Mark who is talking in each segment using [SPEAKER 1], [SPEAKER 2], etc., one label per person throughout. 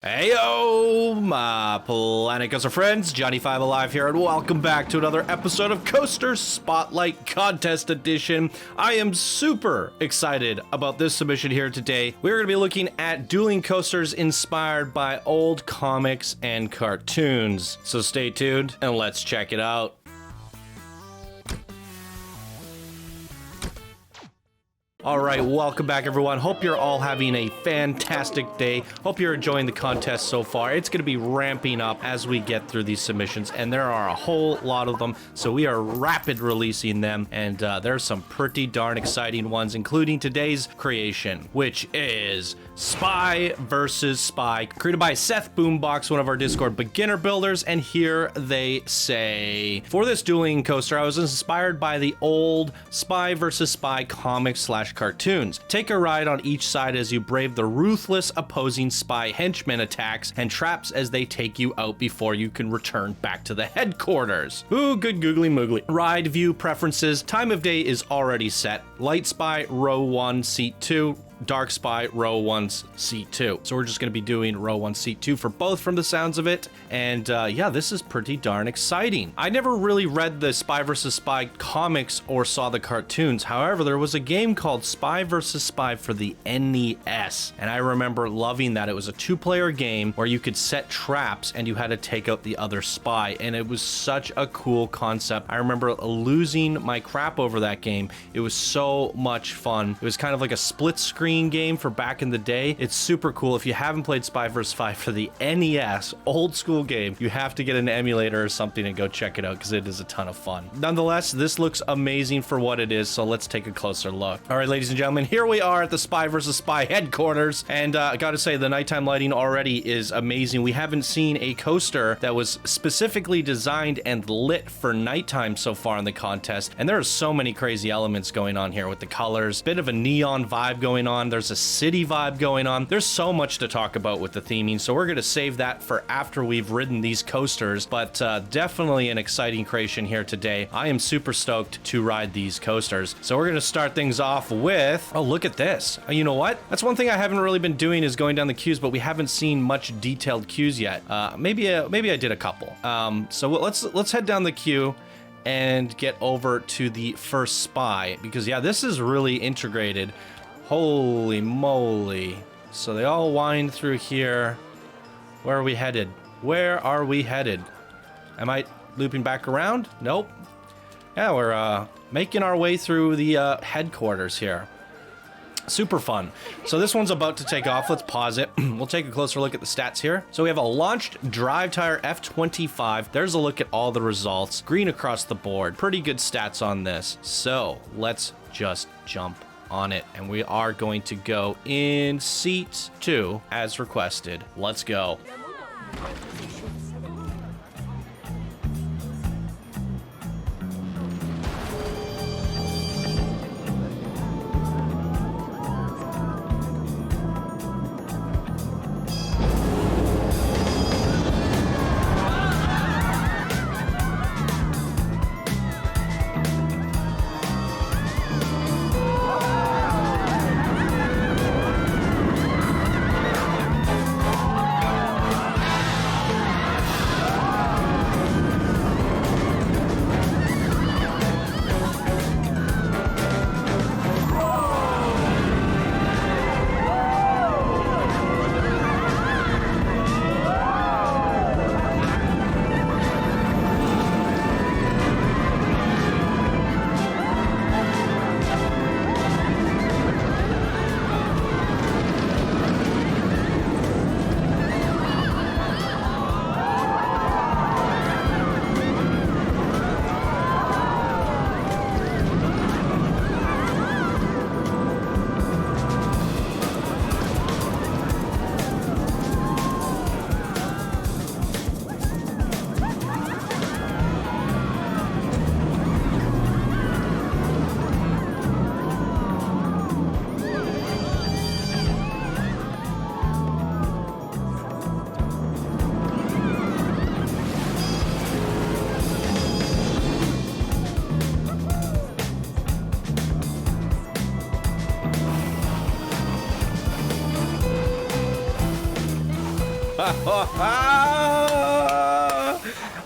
[SPEAKER 1] Heyo, my Planet Coaster friends, Johnny5 Alive here, and welcome back to another episode of Coaster Spotlight Contest Edition. I am super excited about this submission here today. We're going to be looking at dueling coasters inspired by old comics and cartoons. So stay tuned and let's check it out. Alright, welcome back everyone. Hope you're all having a fantastic day. Hope you're enjoying the contest so far. It's going to be ramping up as we get through these submissions, and there are a whole lot of them, so we are rapid releasing them, and there's some pretty darn exciting ones, including today's creation, which is Spy vs. Spy, created by SethBoombox, one of our Discord beginner builders, and here they say, for this dueling coaster, I was inspired by the old Spy vs. Spy comics / cartoons. Take a ride on each side as you brave the ruthless opposing spy henchmen attacks and traps as they take you out before you can return back to the headquarters. Ooh, good googly moogly. Ride view preferences. Time of day is already set. Light Spy, row 1, seat 2. Dark Spy, row 1, seat 2. So we're just going to be doing row 1, seat 2 for both from the sounds of it. And yeah, this is pretty darn exciting. I never really read the Spy vs. Spy comics or saw the cartoons. However, there was a game called Spy vs. Spy for the NES. And I remember loving that. It was a 2-player game where you could set traps and you had to take out the other spy. And it was such a cool concept. I remember losing my crap over that game. It was so much fun. It was kind of like a split screen game for back in the day. It's super cool. If you haven't played Spy vs. Spy for the NES, old school game, you have to get an emulator or something and go check it out because it is a ton of fun. Nonetheless, this looks amazing for what it is, so let's take a closer look. All right, ladies and gentlemen, here we are at the Spy vs. Spy headquarters, and I gotta say, the nighttime lighting already is amazing. We haven't seen a coaster that was specifically designed and lit for nighttime so far in the contest, and there are so many crazy elements going on here with the colors, bit of a neon vibe going on. There's a city vibe going on. There's so much to talk about with the theming, so we're going to save that for after we've ridden these coasters, but definitely an exciting creation here today. I am super stoked to ride these coasters. So we're going to start things off with, oh, look at this. You know what? That's one thing I haven't really been doing is going down the queues, but we haven't seen much detailed queues yet. Maybe I did a couple. So let's head down the queue and get over to the first spy, because yeah, this is really integrated. Holy moly. So they all wind through here. Where are we headed? Where are we headed? Am I looping back around? Nope. Yeah, we're making our way through the headquarters here. Super fun. So this one's about to take off. Let's pause it. We'll take a closer look at the stats here. So we have a launched drive tire F25. There's a look at all the results. Green across the board. Pretty good stats on this. So let's just jump on it, and we are going to go in seat 2 as requested. Let's go.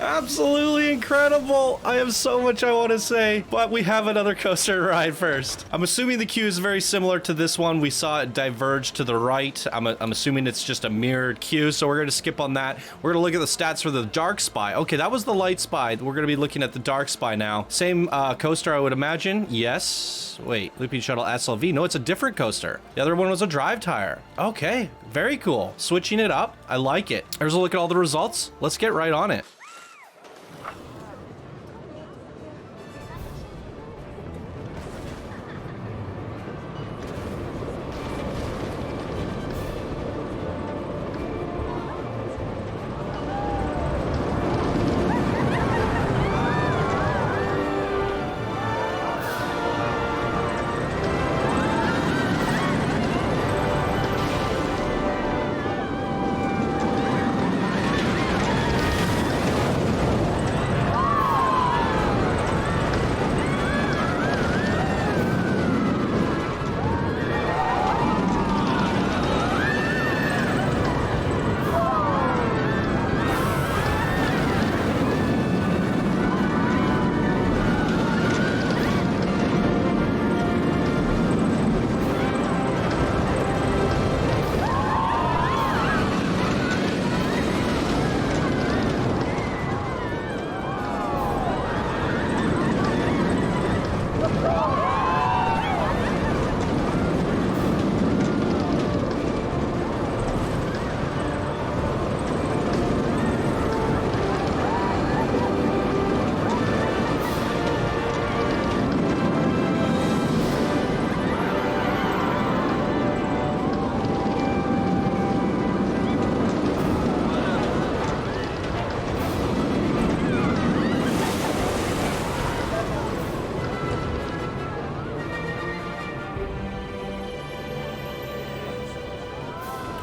[SPEAKER 1] Absolutely incredible. I have so much I want to say, but we have another coaster to ride first. I'm assuming the queue is very similar to this one. We saw it diverge to the right. I'm assuming it's just a mirrored queue, so we're going to skip on that. We're going to look at the stats for the dark spy. Okay, that was the light spy. We're going to be looking at the dark spy now. Same coaster, I would imagine. Yes. Wait, Looping Shuttle SLV. No, it's a different coaster. The other one was a drive tire. Okay, very cool. Switching it up. I like it. Here's a look at all the results. Let's get right on it.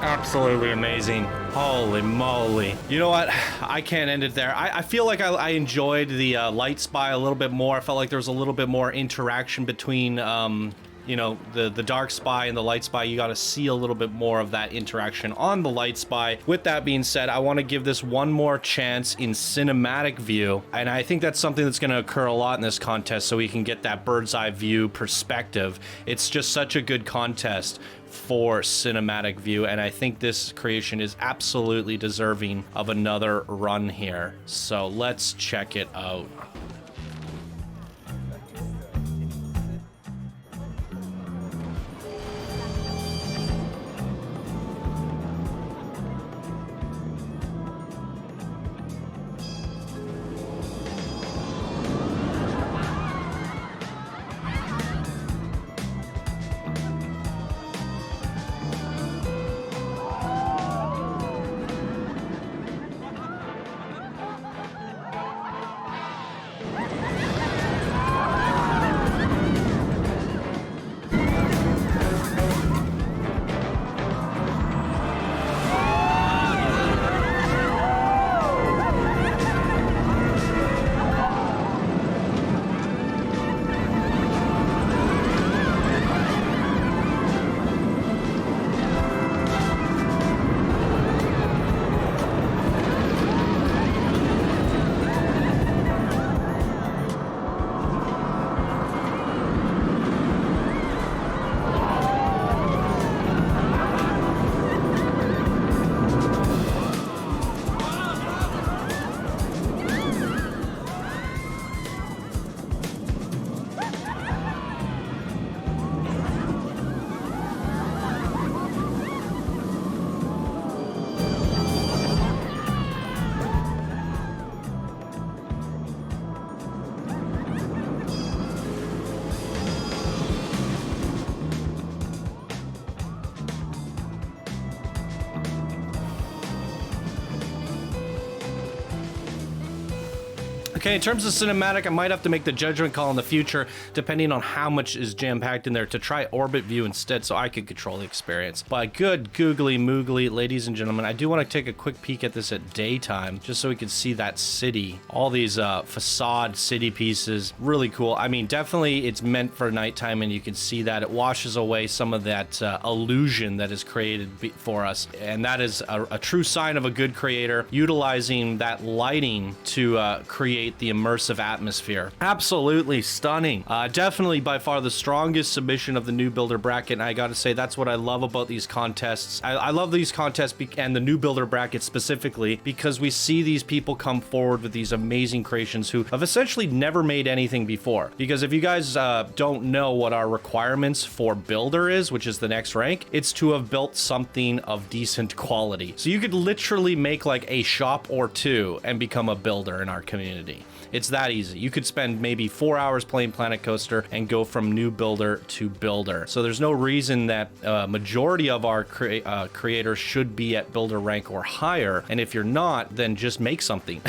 [SPEAKER 1] Absolutely amazing. Holy moly. You know what? I can't end it there. I feel like I enjoyed the light spy a little bit more. I felt like there was a little bit more interaction between, you know, the dark spy and the light spy. You got to see a little bit more of that interaction on the light spy. With that being said, I want to give this one more chance in cinematic view. And I think that's something that's going to occur a lot in this contest, so we can get that bird's eye view perspective. It's just such a good contest for cinematic view, and I think this creation is absolutely deserving of another run here. So let's check it out. Okay, in terms of cinematic, I might have to make the judgment call in the future, depending on how much is jam-packed in there, to try orbit view instead so I could control the experience. But good googly moogly, ladies and gentlemen, I do want to take a quick peek at this at daytime, just so we can see that city. All these facade city pieces, really cool. I mean, definitely it's meant for nighttime, and you can see that it washes away some of that illusion that is created for us. And that is a true sign of a good creator, utilizing that lighting to create the immersive atmosphere. Absolutely stunning. Definitely by far the strongest submission of the new builder bracket, and I gotta say that's what I love about these contests. I love these contests and the new builder bracket specifically because we see these people come forward with these amazing creations who have essentially never made anything before. Because if you guys don't know what our requirements for builder is, which is the next rank, it's to have built something of decent quality. So you could literally make like a shop or two and become a builder in our community. It's that easy. You could spend maybe 4 hours playing Planet Coaster and go from new builder to builder. So there's no reason that majority of our creators should be at builder rank or higher. And if you're not, then just make something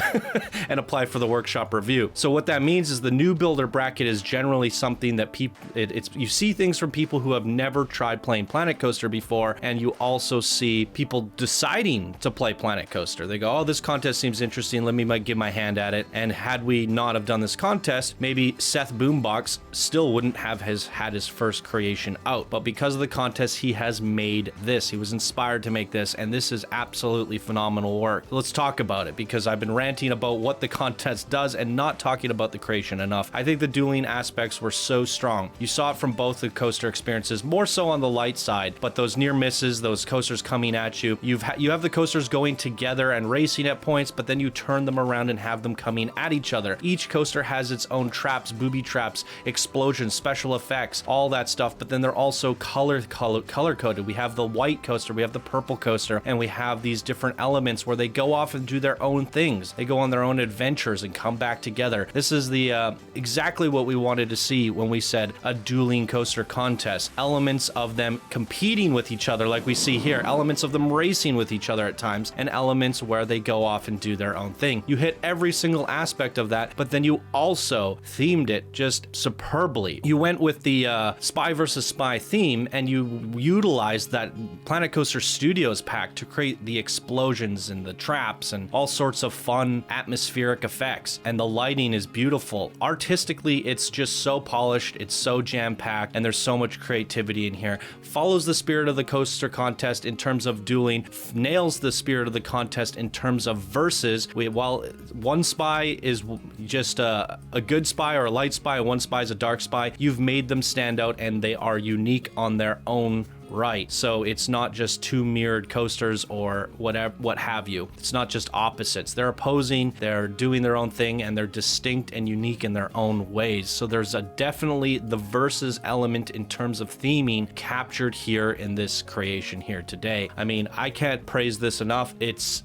[SPEAKER 1] and apply for the workshop review. So what that means is the new builder bracket is generally something that you see things from people who have never tried playing Planet Coaster before, and you also see people deciding to play Planet Coaster. They go, oh, this contest seems interesting, let me give my hand at it. And had we not have done this contest, maybe SethBoombox still wouldn't have had his first creation out. But because of the contest, he has made this. He was inspired to make this, and this is absolutely phenomenal work. Let's talk about it, because I've been ranting about what the contest does and not talking about the creation enough. I think the dueling aspects were so strong. You saw it from both the coaster experiences, more so on the light side, but those near misses, those coasters coming at you, you have the coasters going together and racing at points, but then you turn them around and have them coming at each other. Each coaster has its own traps, booby traps, explosions, special effects, all that stuff, but then they're also color coded. We have the white coaster, we have the purple coaster, and we have these different elements where they go off and do their own things. They go on their own adventures and come back together. This is the exactly what we wanted to see when we said a dueling coaster contest. Elements of them competing with each other like we see here, elements of them racing with each other at times, and elements where they go off and do their own thing. You hit every single aspect of that, but then you also themed it just superbly. You went with the spy versus spy theme, and you utilized that Planet Coaster Studios pack to create the explosions and the traps and all sorts of fun atmospheric effects. And the lighting is beautiful. Artistically, it's just so polished, it's so jam-packed, and there's so much creativity in here. Follows the spirit of the coaster contest in terms of dueling, nails the spirit of the contest in terms of versus. While one spy is just a good spy or a light spy, and one spy is a dark spy, you've made them stand out, and they are unique on their own right. So it's not just two mirrored coasters or whatever, what have you. It's not just opposites. They're opposing, they're doing their own thing, and they're distinct and unique in their own ways. So there's definitely the versus element in terms of theming captured here in this creation here today. I mean, I can't praise this enough. It's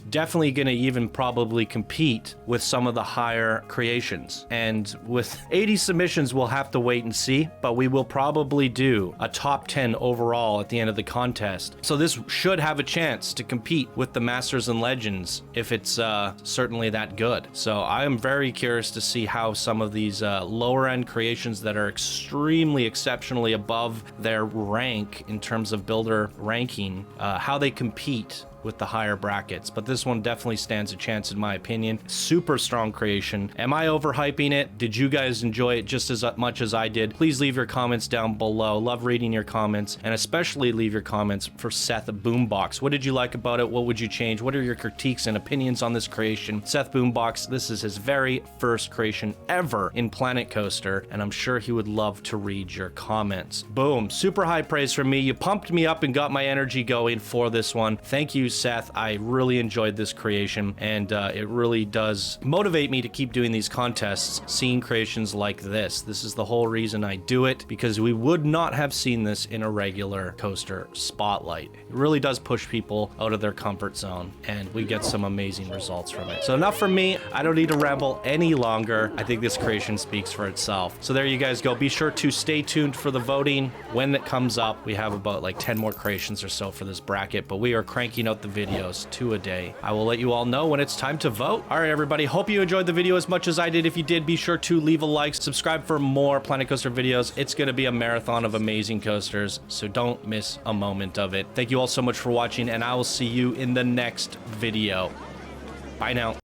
[SPEAKER 1] definitely going to even probably compete with some of the higher creations. And with 80 submissions, we'll have to wait and see, but we will probably do a top 10 overall at the end of the contest. So this should have a chance to compete with the Masters and Legends if it's certainly that good. So I am very curious to see how some of these lower end creations that are extremely exceptionally above their rank in terms of builder ranking, how they compete with the higher brackets. But this one definitely stands a chance in my opinion. Super strong creation. Am I overhyping it? Did you guys enjoy it just as much as I did? Please leave your comments down below. Love reading your comments, and especially leave your comments for SethBoombox. What did you like about it? What would you change? What are your critiques and opinions on this creation? SethBoombox, this is his very first creation ever in Planet Coaster, and I'm sure he would love to read your comments. Boom, super high praise from me. You pumped me up and got my energy going for this one. Thank you, Seth. I really enjoyed this creation, and it really does motivate me to keep doing these contests, seeing creations like this. This is the whole reason I do it, because we would not have seen this in a regular coaster spotlight. It really does push people out of their comfort zone, and we get some amazing results from it. So enough from me. I don't need to ramble any longer. I think this creation speaks for itself. So there you guys go. Be sure to stay tuned for the voting when it comes up. We have about like 10 more creations or so for this bracket, but we are cranking out the videos, 2 a day. I will let you all know when it's time to vote. All right, everybody, hope you enjoyed the video as much as I did. If you did, be sure to leave a like, subscribe for more Planet Coaster videos. It's going to be a marathon of amazing coasters, so don't miss a moment of it. Thank you all so much for watching, and I will see you in the next video. Bye now.